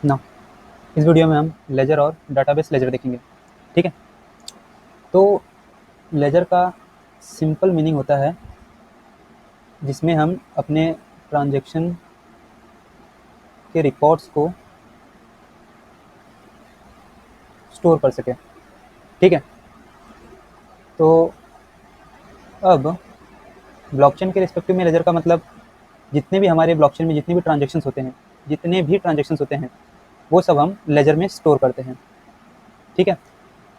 ना इस वीडियो में हम लेजर और डाटाबेस लेजर देखेंगे। ठीक है, तो लेजर का सिंपल मीनिंग होता है जिसमें हम अपने ट्रांजैक्शन के रिकॉर्ड्स को स्टोर कर सकें। ठीक है, तो अब ब्लॉकचेन के रिस्पेक्टिव में लेजर का मतलब जितने भी हमारे ब्लॉकचेन में जितने भी ट्रांजैक्शंस होते हैं वो सब हम लेजर में स्टोर करते हैं। ठीक है,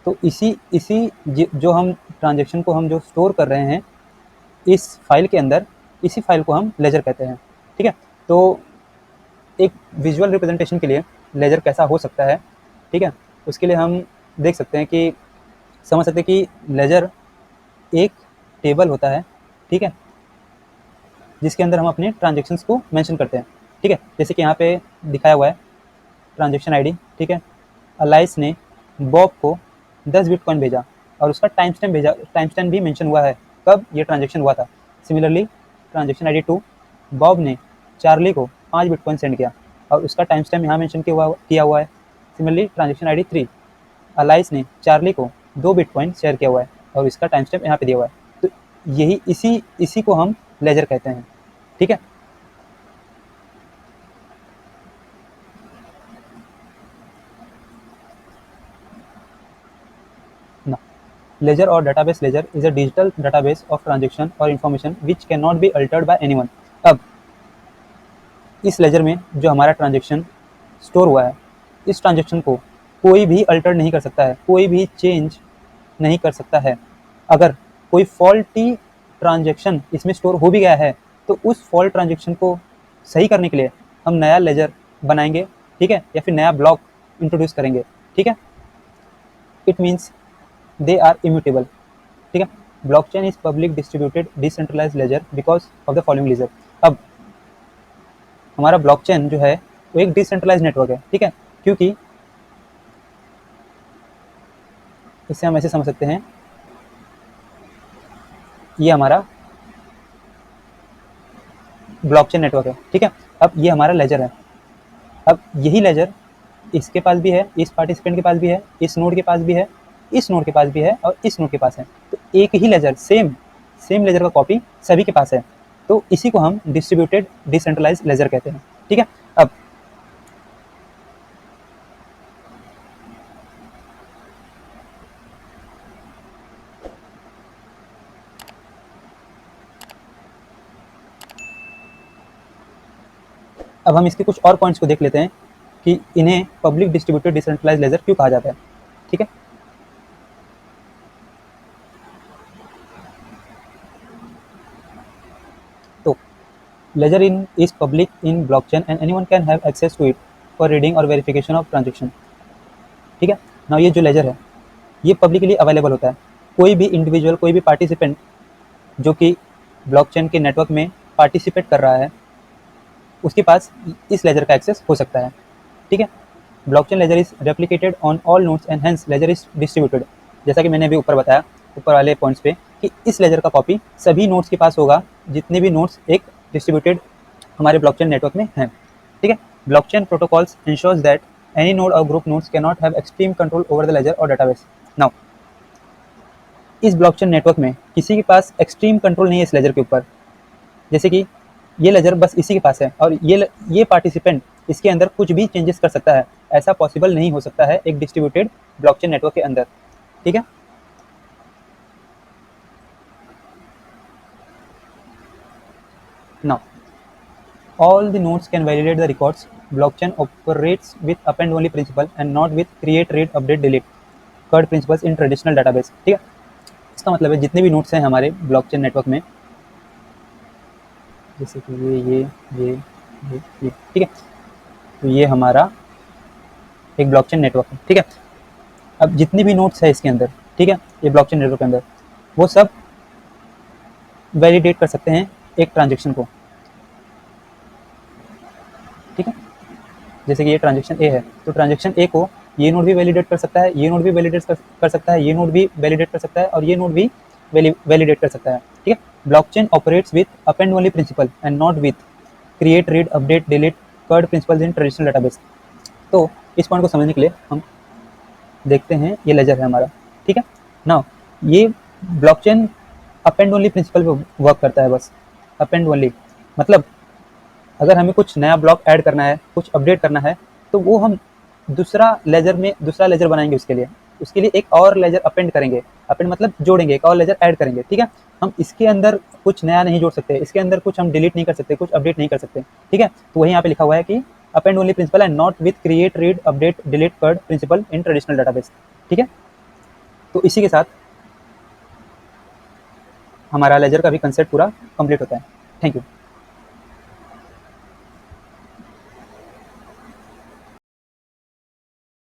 तो इसी इसी जो हम ट्रांजैक्शन को हम जो स्टोर कर रहे हैं इस फाइल के अंदर, इसी फाइल को हम लेजर कहते हैं। ठीक है, तो एक विजुअल रिप्रेजेंटेशन के लिए लेजर कैसा हो सकता है, ठीक है, उसके लिए हम देख सकते हैं कि समझ सकते हैं कि लेजर एक टेबल होता है। ठीक है, जिसके अंदर हम अपने ट्रांजेक्शन्स को मेंशन करते हैं। ठीक है, जैसे कि यहाँ पे दिखाया हुआ है ट्रांजेक्शन आईडी। ठीक है, अलाइस ने बॉब को 10 बिटकॉइन भेजा और उसका टाइम स्टैम्प भी मेंशन हुआ है कब ये ट्रांजेक्शन हुआ था। सिमिलरली ट्रांजेक्शन आईडी 2, बॉब ने चार्ली को 5 बिटकॉइन सेंड किया और उसका टाइम स्टैम्प यहाँ मेंशन किया हुआ है। सिमिलरली ट्रांजेक्शन आईडी 3, अलाइस ने चार्ली को 2 बिटकॉइन शेयर किया हुआ है और इसका टाइम स्टैम्प यहाँ पे दिया हुआ है। तो यही इसी को हम लेजर कहते हैं। ठीक है, ना ledger or database ledger is a digital database of transaction or information which cannot be altered by anyone। अब इस लेजर में जो हमारा ट्रांजेक्शन स्टोर हुआ है, इस ट्रांजेक्शन को कोई भी अल्टर नहीं कर सकता है, कोई भी चेंज नहीं कर सकता है। अगर कोई फॉल्टी ट्रांजेक्शन इसमें स्टोर हो भी गया है तो उस फॉल्ट ट्रांजेक्शन को सही करने के लिए हम नया लेजर बनाएंगे। ठीक है, या फिर नया ब्लॉक इंट्रोड्यूस करेंगे। ठीक है, it means they are immutable. ठीक है, blockchain is public distributed decentralised ledger because of the following reason. अब हमारा ब्लॉकचेन जो है वो एक डिसेंट्रलाइज्ड नेटवर्क है। ठीक है, क्योंकि इससे हम ऐसे समझ सकते हैं ये हमारा ब्लॉकचेन नेटवर्क है। ठीक है, अब ये हमारा लेजर है। अब यही लेजर इसके पास भी है, इस पार्टिसिपेंट के पास भी है, इस नोड के पास भी है, इस नोड के पास भी है और इस नोड के पास है। तो एक ही लेजर, सेम लेजर का कॉपी सभी के पास है। तो इसी को हम डिस्ट्रीब्यूटेड डिसेंट्रलाइज्ड लेजर कहते हैं। ठीक है, अब हम इसके कुछ और पॉइंट्स को देख लेते हैं कि इन्हें पब्लिक डिस्ट्रीब्यूटेड डिसेंट्रलाइज्ड लेजर क्यों कहा जाता है। ठीक है, तो ledger in is public in blockchain and anyone can have access to it for reading or verification of transaction। ठीक है, ना ये जो लेजर है ये पब्लिकली अवेलेबल होता है। कोई भी इंडिविजुअल, कोई भी पार्टिसिपेंट जो कि ब्लॉकचेन के नेटवर्क में पार्टिसिपेट कर रहा है उसके पास इस लेजर का एक्सेस हो सकता है। ठीक है, blockchain ledger is replicated on all nodes and hence ledger is distributed. जैसा कि मैंने अभी ऊपर बताया, ऊपर वाले पॉइंट्स पे, कि इस लेजर का कॉपी सभी नोड्स के पास होगा जितने भी नोड्स एक डिस्ट्रीब्यूटेड हमारे ब्लॉकचेन नेटवर्क में हैं। ठीक है, blockchain protocols ensures that any node or group nodes can not have extreme control over the ledger or database. Now इस ब्लॉकचेन नेटवर्क में किसी के पास एक्सट्रीम कंट्रोल नहीं है इस लेजर के ऊपर। जैसे कि ये लेजर बस इसी के पास है और ये पार्टिसिपेंट इसके अंदर कुछ भी चेंजेस कर सकता है। ऐसा पॉसिबल नहीं हो सकता है एक डिस्ट्रीब्यूटेड ब्लॉकचेन नेटवर्क के अंदर। ठीक है, now all the nodes can validate the records। Blockchain operates with append only principle and not with create, read, update, delete CURD principles in traditional database। ठीक है, इसका मतलब है जितने भी नोड्स हैं हमारे ब्लॉकचेन नेटवर्क में, जैसे कि ये ठीक है, तो ये हमारा एक ब्लॉकचेन नेटवर्क है। ठीक है, अब जितने भी नोड्स है इसके अंदर, ठीक है, ये ब्लॉकचेन नेटवर्क के अंदर, वो सब वैलिडेट कर सकते हैं एक ट्रांजेक्शन को। ठीक है, जैसे कि ये ट्रांजेक्शन ए है तो ट्रांजेक्शन ए को ये नोड भी वैलिडेट कर सकता है, ये नोड भी वैलिडेट कर सकता है, ये नोड भी वैलिडेट कर सकता है और ये नोड भी वैलिडेट कर सकता है। ठीक है, blockchain operates with append only principle and not with create, read, update, delete CURD principles in traditional database. तो इस पॉइंट को समझने के लिए हम देखते हैं, ये लेजर है हमारा, ठीक है ना। ये blockchain append only principle पे वर्क करता है, बस अप एंड ओनली। मतलब अगर हमें कुछ नया ब्लॉक ऐड करना है, कुछ अपडेट करना है, तो वो हम दूसरा लेजर बनाएंगे, उसके लिए एक और लेजर अपेंड करेंगे। अपेंड मतलब जोड़ेंगे, एक और लेजर ऐड करेंगे, ठीक है। हम इसके अंदर कुछ नया नहीं जोड़ सकते, इसके अंदर कुछ हम डिलीट नहीं कर सकते, कुछ अपडेट नहीं कर सकते, ठीक है। तो वही यहाँ पे लिखा हुआ है कि append only principle and not with create read update delete CURD principle in traditional database, ठीक है। तो इसी के साथ हमारा लेजर का भी कंसेप्ट पूरा कंप्लीट होता है। Thank you.